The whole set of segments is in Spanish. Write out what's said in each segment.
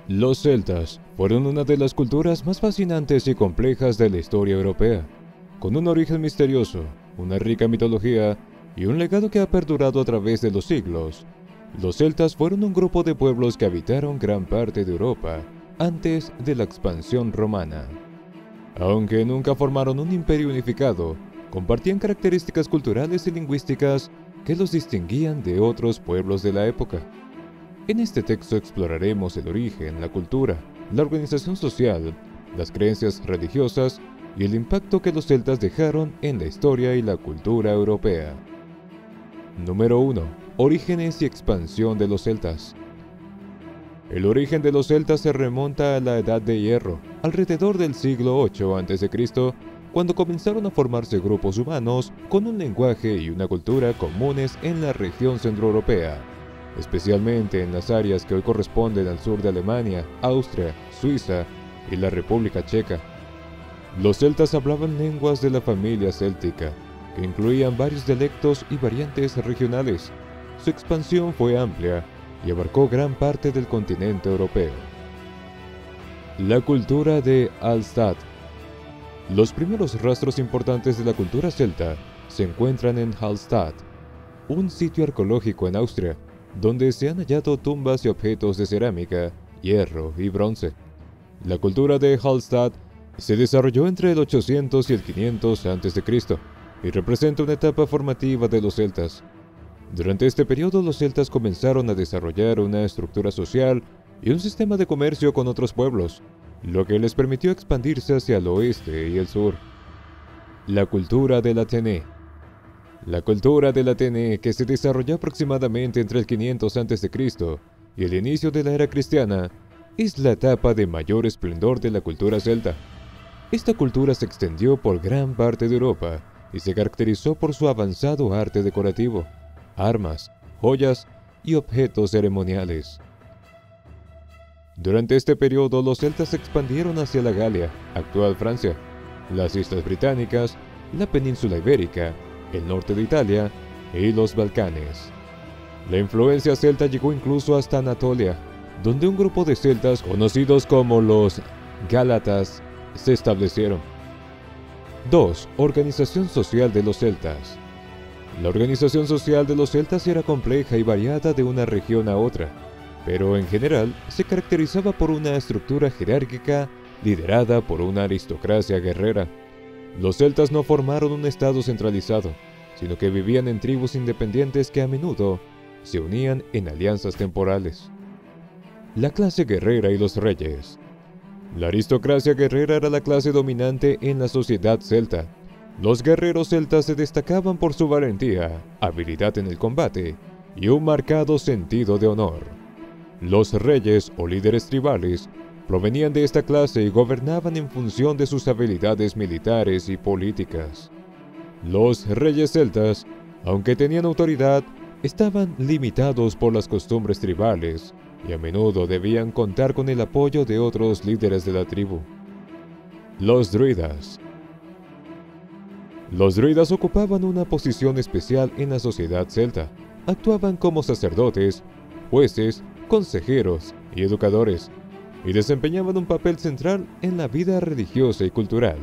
Los celtas fueron una de las culturas más fascinantes y complejas de la historia europea, con un origen misterioso, una rica mitología y un legado que ha perdurado a través de los siglos. Los celtas fueron un grupo de pueblos que habitaron gran parte de Europa antes de la expansión romana. Aunque nunca formaron un imperio unificado, compartían características culturales y lingüísticas que los distinguían de otros pueblos de la época. En este texto exploraremos el origen, la cultura, la organización social, las creencias religiosas y el impacto que los celtas dejaron en la historia y la cultura europea. Número 1. Orígenes y expansión de los celtas. El origen de los celtas se remonta a la Edad de Hierro, alrededor del siglo VIII a.C., cuando comenzaron a formarse grupos humanos con un lenguaje y una cultura comunes en la región centroeuropea, especialmente en las áreas que hoy corresponden al sur de Alemania, Austria, Suiza y la República Checa. Los celtas hablaban lenguas de la familia céltica, que incluían varios dialectos y variantes regionales. Su expansión fue amplia y abarcó gran parte del continente europeo. La cultura de Hallstatt. Los primeros rastros importantes de la cultura celta se encuentran en Hallstatt, un sitio arqueológico en Austria, donde se han hallado tumbas y objetos de cerámica, hierro y bronce. La cultura de Hallstatt se desarrolló entre el 800 y el 500 a.C. y representa una etapa formativa de los celtas. Durante este periodo los celtas comenzaron a desarrollar una estructura social y un sistema de comercio con otros pueblos, lo que les permitió expandirse hacia el oeste y el sur. La cultura del Atene. La cultura del Atene, que se desarrolló aproximadamente entre el 500 a.C. y el inicio de la era cristiana, es la etapa de mayor esplendor de la cultura celta. Esta cultura se extendió por gran parte de Europa y se caracterizó por su avanzado arte decorativo, armas, joyas y objetos ceremoniales. Durante este periodo, los celtas se expandieron hacia la Galia, actual Francia, las Islas Británicas, la península ibérica, el norte de Italia y los Balcanes. La influencia celta llegó incluso hasta Anatolia, donde un grupo de celtas conocidos como los Gálatas se establecieron. 2. Organización social de los celtas. La organización social de los celtas era compleja y variada de una región a otra, pero en general se caracterizaba por una estructura jerárquica liderada por una aristocracia guerrera. Los celtas no formaron un estado centralizado, sino que vivían en tribus independientes que a menudo se unían en alianzas temporales. La clase guerrera y los reyes. La aristocracia guerrera era la clase dominante en la sociedad celta. Los guerreros celtas se destacaban por su valentía, habilidad en el combate y un marcado sentido de honor. Los reyes o líderes tribales provenían de esta clase y gobernaban en función de sus habilidades militares y políticas. Los reyes celtas, aunque tenían autoridad, estaban limitados por las costumbres tribales y a menudo debían contar con el apoyo de otros líderes de la tribu. Los druidas. Los druidas ocupaban una posición especial en la sociedad celta. Actuaban como sacerdotes, jueces, consejeros y educadores, y desempeñaban un papel central en la vida religiosa y cultural.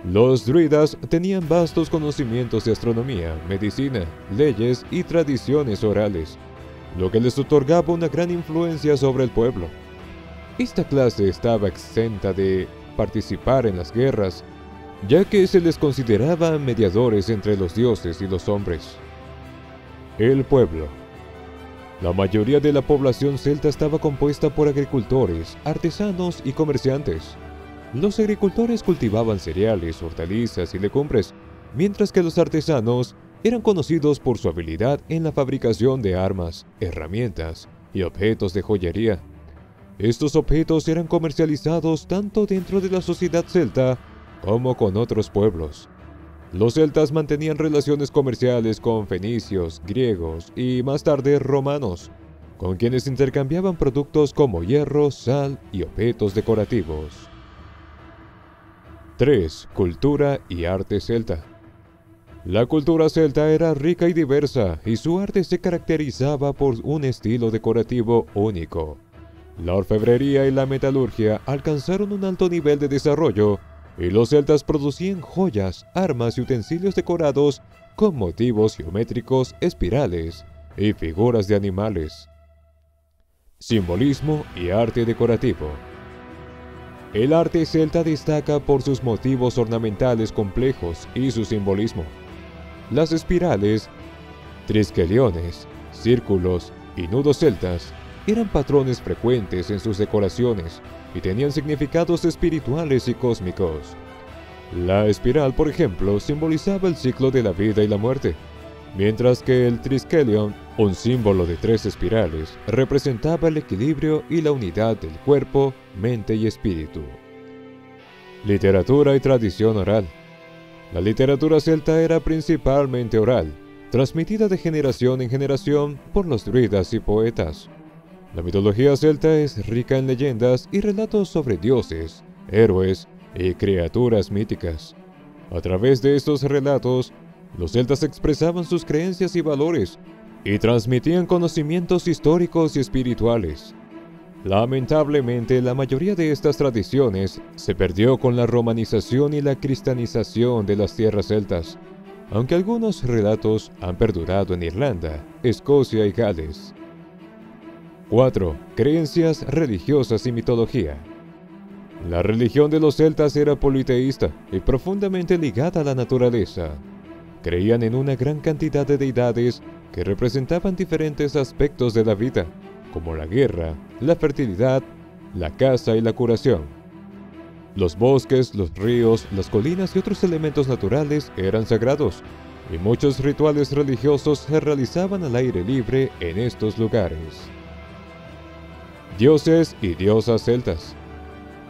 Los druidas tenían vastos conocimientos de astronomía, medicina, leyes y tradiciones orales, lo que les otorgaba una gran influencia sobre el pueblo. Esta clase estaba exenta de participar en las guerras, ya que se les consideraba mediadores entre los dioses y los hombres. El pueblo. La mayoría de la población celta estaba compuesta por agricultores, artesanos y comerciantes. Los agricultores cultivaban cereales, hortalizas y legumbres, mientras que los artesanos eran conocidos por su habilidad en la fabricación de armas, herramientas y objetos de joyería. Estos objetos eran comercializados tanto dentro de la sociedad celta como con otros pueblos. Los celtas mantenían relaciones comerciales con fenicios, griegos y más tarde romanos, con quienes intercambiaban productos como hierro, sal y objetos decorativos. 3. Cultura y arte celta. La cultura celta era rica y diversa, y su arte se caracterizaba por un estilo decorativo único. La orfebrería y la metalurgia alcanzaron un alto nivel de desarrollo, y los celtas producían joyas, armas y utensilios decorados con motivos geométricos, espirales y figuras de animales. Simbolismo y arte decorativo. El arte celta destaca por sus motivos ornamentales complejos y su simbolismo. Las espirales, triskeliones, círculos y nudos celtas eran patrones frecuentes en sus decoraciones y tenían significados espirituales y cósmicos. La espiral, por ejemplo, simbolizaba el ciclo de la vida y la muerte, mientras que el triskelion, un símbolo de 3 espirales, representaba el equilibrio y la unidad del cuerpo, mente y espíritu. Literatura y tradición oral. La literatura celta era principalmente oral, transmitida de generación en generación por los druidas y poetas. La mitología celta es rica en leyendas y relatos sobre dioses, héroes y criaturas míticas. A través de estos relatos, los celtas expresaban sus creencias y valores y transmitían conocimientos históricos y espirituales. Lamentablemente, la mayoría de estas tradiciones se perdió con la romanización y la cristianización de las tierras celtas, aunque algunos relatos han perdurado en Irlanda, Escocia y Gales. 4. Creencias religiosas y mitología. La religión de los celtas era politeísta y profundamente ligada a la naturaleza. Creían en una gran cantidad de deidades que representaban diferentes aspectos de la vida, como la guerra, la fertilidad, la caza y la curación. Los bosques, los ríos, las colinas y otros elementos naturales eran sagrados, y muchos rituales religiosos se realizaban al aire libre en estos lugares. Dioses y diosas celtas.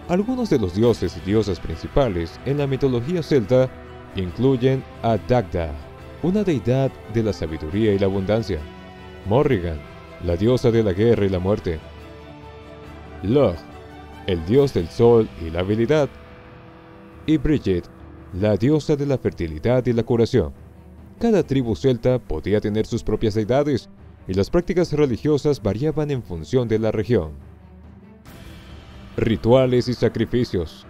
Algunos de los dioses y diosas principales en la mitología celta incluyen a Dagda, una deidad de la sabiduría y la abundancia; Morrigan, la diosa de la guerra y la muerte; Lugh, el dios del sol y la habilidad; y Bridget, la diosa de la fertilidad y la curación. Cada tribu celta podía tener sus propias deidades, y las prácticas religiosas variaban en función de la región. Rituales y sacrificios.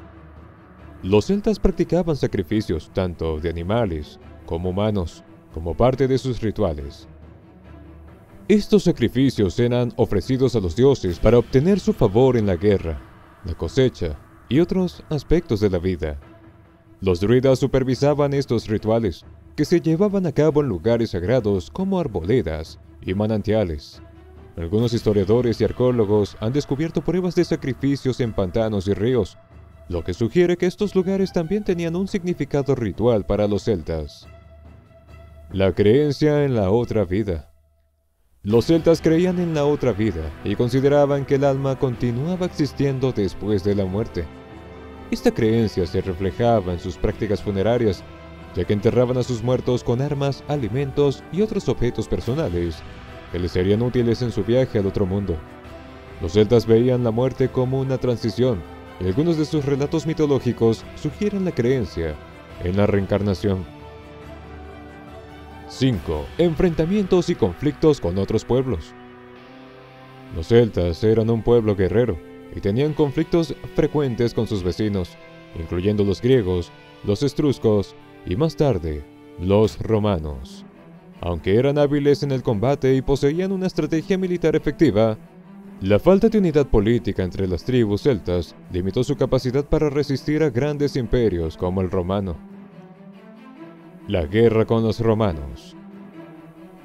Los celtas practicaban sacrificios tanto de animales como humanos, como parte de sus rituales. Estos sacrificios eran ofrecidos a los dioses para obtener su favor en la guerra, la cosecha y otros aspectos de la vida. Los druidas supervisaban estos rituales, que se llevaban a cabo en lugares sagrados como arboledas y manantiales. Algunos historiadores y arqueólogos han descubierto pruebas de sacrificios en pantanos y ríos, lo que sugiere que estos lugares también tenían un significado ritual para los celtas. La creencia en la otra vida. Los celtas creían en la otra vida y consideraban que el alma continuaba existiendo después de la muerte. Esta creencia se reflejaba en sus prácticas funerarias, ya que enterraban a sus muertos con armas, alimentos y otros objetos personales que les serían útiles en su viaje al otro mundo. Los celtas veían la muerte como una transición, y algunos de sus relatos mitológicos sugieren la creencia en la reencarnación. 5. Enfrentamientos y conflictos con otros pueblos. Los celtas eran un pueblo guerrero y tenían conflictos frecuentes con sus vecinos, incluyendo los griegos, los etruscos y más tarde, los romanos. Aunque eran hábiles en el combate y poseían una estrategia militar efectiva, la falta de unidad política entre las tribus celtas limitó su capacidad para resistir a grandes imperios como el romano. La guerra con los romanos.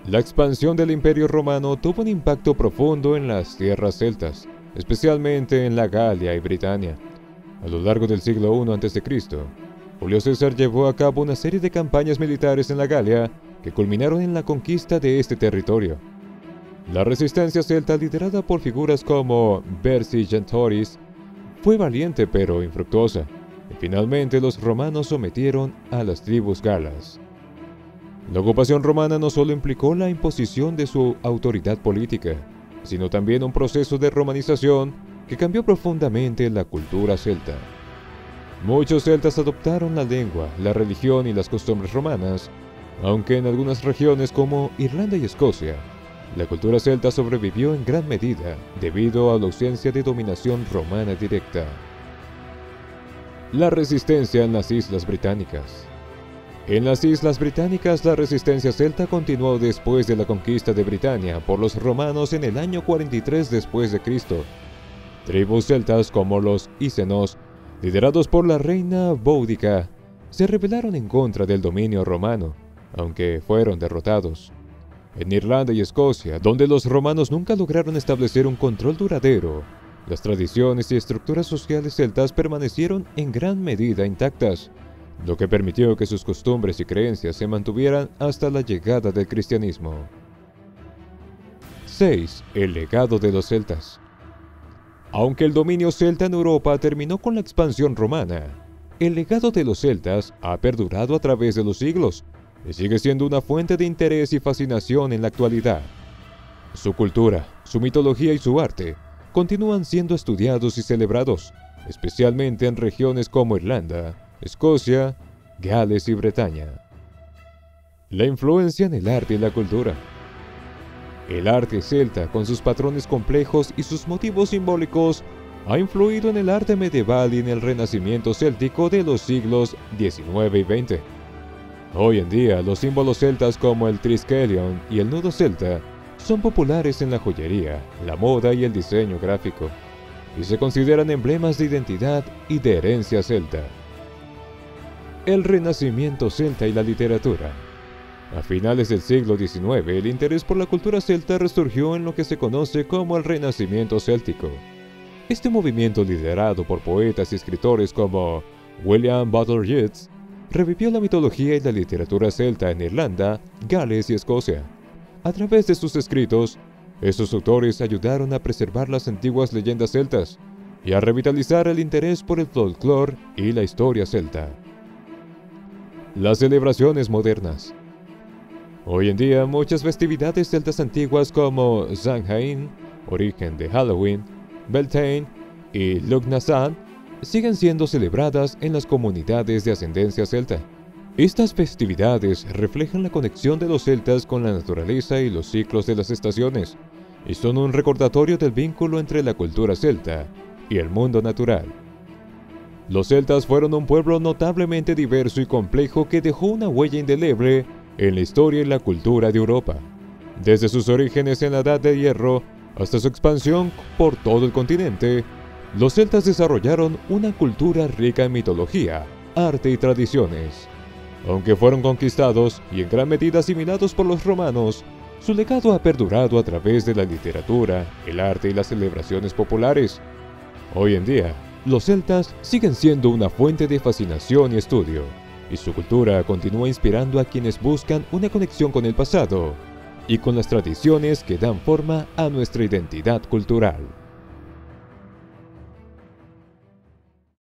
La expansión del Imperio Romano tuvo un impacto profundo en las tierras celtas, especialmente en la Galia y Britania. A lo largo del siglo I a.C., Julio César llevó a cabo una serie de campañas militares en la Galia que culminaron en la conquista de este territorio. La resistencia celta, liderada por figuras como Vercingetorix, fue valiente pero infructuosa, y finalmente los romanos sometieron a las tribus galas. La ocupación romana no solo implicó la imposición de su autoridad política, sino también un proceso de romanización que cambió profundamente la cultura celta. Muchos celtas adoptaron la lengua, la religión y las costumbres romanas, aunque en algunas regiones como Irlanda y Escocia, La cultura celta sobrevivió en gran medida debido a la ausencia de dominación romana directa. La resistencia en las Islas Británicas. En las Islas Británicas, la resistencia celta continuó después de la conquista de Britania por los romanos en el año 43 después de Cristo. Tribus celtas como los ícenos, liderados por la reina Boudica, se rebelaron en contra del dominio romano, aunque fueron derrotados. En Irlanda y Escocia, donde los romanos nunca lograron establecer un control duradero, las tradiciones y estructuras sociales celtas permanecieron en gran medida intactas, lo que permitió que sus costumbres y creencias se mantuvieran hasta la llegada del cristianismo. 6. El legado de los celtas. Aunque el dominio celta en Europa terminó con la expansión romana, el legado de los celtas ha perdurado a través de los siglos y sigue siendo una fuente de interés y fascinación en la actualidad. Su cultura, su mitología y su arte continúan siendo estudiados y celebrados, especialmente en regiones como Irlanda, Escocia, Gales y Bretaña. La influencia en el arte y la cultura. El arte celta, con sus patrones complejos y sus motivos simbólicos, ha influido en el arte medieval y en el renacimiento céltico de los siglos XIX y XX. Hoy en día, los símbolos celtas como el triskelion y el nudo celta son populares en la joyería, la moda y el diseño gráfico, y se consideran emblemas de identidad y de herencia celta. El Renacimiento celta y la literatura. A finales del siglo XIX, el interés por la cultura celta resurgió en lo que se conoce como el Renacimiento céltico. Este movimiento, liderado por poetas y escritores como William Butler Yeats, revivió la mitología y la literatura celta en Irlanda, Gales y Escocia. A través de sus escritos, estos autores ayudaron a preservar las antiguas leyendas celtas y a revitalizar el interés por el folclore y la historia celta. Las celebraciones modernas. Hoy en día, muchas festividades celtas antiguas como Samhain, origen de Halloween, Beltane y Lughnasadh, siguen siendo celebradas en las comunidades de ascendencia celta. Estas festividades reflejan la conexión de los celtas con la naturaleza y los ciclos de las estaciones, y son un recordatorio del vínculo entre la cultura celta y el mundo natural. Los celtas fueron un pueblo notablemente diverso y complejo que dejó una huella indeleble en la historia y la cultura de Europa. Desde sus orígenes en la Edad de Hierro hasta su expansión por todo el continente, los celtas desarrollaron una cultura rica en mitología, arte y tradiciones. Aunque fueron conquistados y en gran medida asimilados por los romanos, su legado ha perdurado a través de la literatura, el arte y las celebraciones populares. Hoy en día, los celtas siguen siendo una fuente de fascinación y estudio, y su cultura continúa inspirando a quienes buscan una conexión con el pasado y con las tradiciones que dan forma a nuestra identidad cultural.